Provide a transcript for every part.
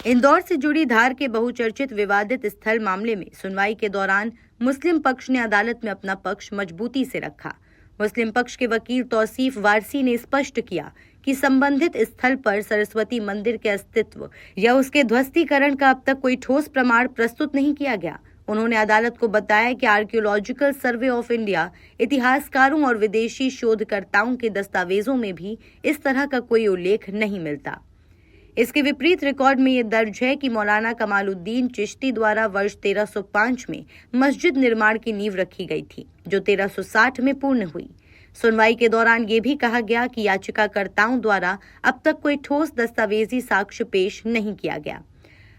इंदौर से जुड़ी धार के बहुचर्चित विवादित स्थल मामले में सुनवाई के दौरान मुस्लिम पक्ष ने अदालत में अपना पक्ष मजबूती से रखा। मुस्लिम पक्ष के वकील तौसीफ वारसी ने स्पष्ट किया कि संबंधित स्थल पर सरस्वती मंदिर के अस्तित्व या उसके ध्वस्तीकरण का अब तक कोई ठोस प्रमाण प्रस्तुत नहीं किया गया। उन्होंने अदालत को बताया कि आर्कियोलॉजिकल सर्वे ऑफ इंडिया, इतिहासकारों और विदेशी शोधकर्ताओं के दस्तावेजों में भी इस तरह का कोई उल्लेख नहीं मिलता। इसके विपरीत रिकॉर्ड में ये दर्ज है कि मौलाना कमालुद्दीन चिश्ती द्वारा वर्ष 1305 में मस्जिद निर्माण की नींव रखी गई थी, जो 1360 में पूर्ण हुई। सुनवाई के दौरान ये भी कहा गया कि याचिकाकर्ताओं द्वारा अब तक कोई ठोस दस्तावेजी साक्ष्य पेश नहीं किया गया।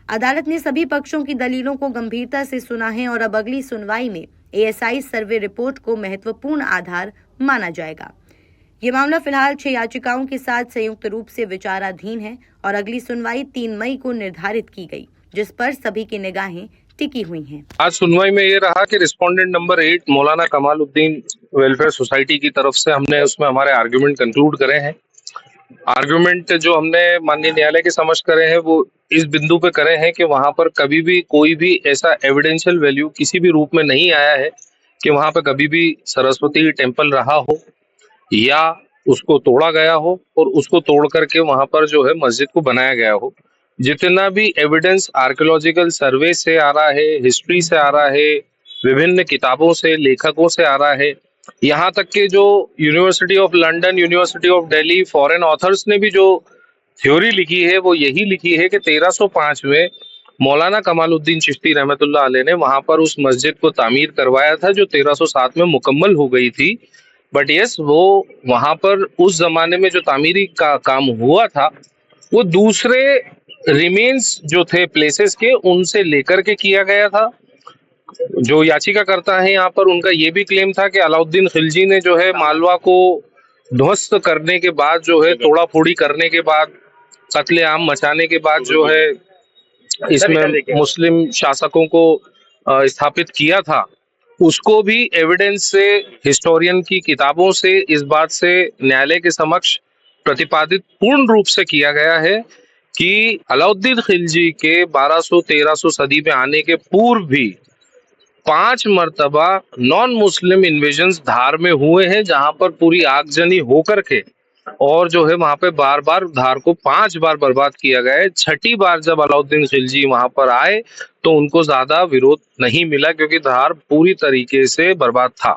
अदालत ने सभी पक्षों की दलीलों को गंभीरता से सुना है और अब अगली सुनवाई में एएसआई सर्वे रिपोर्ट को महत्वपूर्ण आधार माना जाएगा। ये मामला फिलहाल 6 याचिकाओं के साथ संयुक्त रूप से विचाराधीन है और अगली सुनवाई 3 मई को निर्धारित की गई, जिस पर सभी की निगाहें टिकी हुई हैं। आज सुनवाई में ये रहा कि रिस्पोंडेंट नंबर 8 मौलाना कमालुद्दीन वेलफेयर सोसाइटी की तरफ से हमने उसमें हमारे आर्ग्यूमेंट कंक्लूड करे हैं। आर्ग्यूमेंट जो हमने माननीय न्यायालय के समक्ष करे हैं वो इस बिंदु पे करे हैं कि वहां पर कभी भी कोई भी ऐसा एविडेंशियल वैल्यू किसी भी रूप में नहीं आया है कि वहां पर कभी भी सरस्वती टेम्पल रहा हो या उसको तोड़ा गया हो और उसको तोड़ करके वहां पर जो है मस्जिद को बनाया गया हो। जितना भी एविडेंस आर्कियोलॉजिकल सर्वे से आ रहा है, हिस्ट्री से आ रहा है, विभिन्न किताबों से, लेखकों से आ रहा है, यहाँ तक के जो university of London, university of Delhi, foreign authors ने भी जो थ्योरी लिखी है वो यही लिखी है कि 1305 में मौलाना कमालुद्दीन चिश्ती रहमतुल्लाह अलैह ने वहां पर उस मस्जिद को तामीर करवाया था जो 1307 में मुकम्मल हो गई थी। बट यस, वो वहां पर उस जमाने में जो तामीरी का काम हुआ था वो दूसरे रिमेन्स जो थे प्लेसेस के उनसे लेकर के किया गया था। जो याचिकाकर्ता है यहाँ पर उनका ये भी क्लेम था कि अलाउद्दीन खिलजी ने जो है मालवा को ध्वस्त करने के बाद जो है तोड़ा फोड़ी करने के बाद, कत्लेआम मचाने के बाद जो है इसमें मुस्लिम शासकों को स्थापित किया था, उसको भी एविडेंस से, हिस्टोरियन की किताबों से इस बात से न्यायालय के समक्ष प्रतिपादित पूर्ण रूप से किया गया है कि अलाउद्दीन खिलजी के 1200-1300 सदी में आने के पूर्व भी 5 मर्तबा नॉन मुस्लिम इन्वेजन्स धार में हुए हैं, जहां पर पूरी आगजनी होकर के और जो है वहां पे बार बार धार को 5 बार बर्बाद किया गया है। 6ठी बार जब अलाउद्दीन खिलजी वहां पर आए तो उनको ज्यादा विरोध नहीं मिला क्योंकि धार पूरी तरीके से बर्बाद था।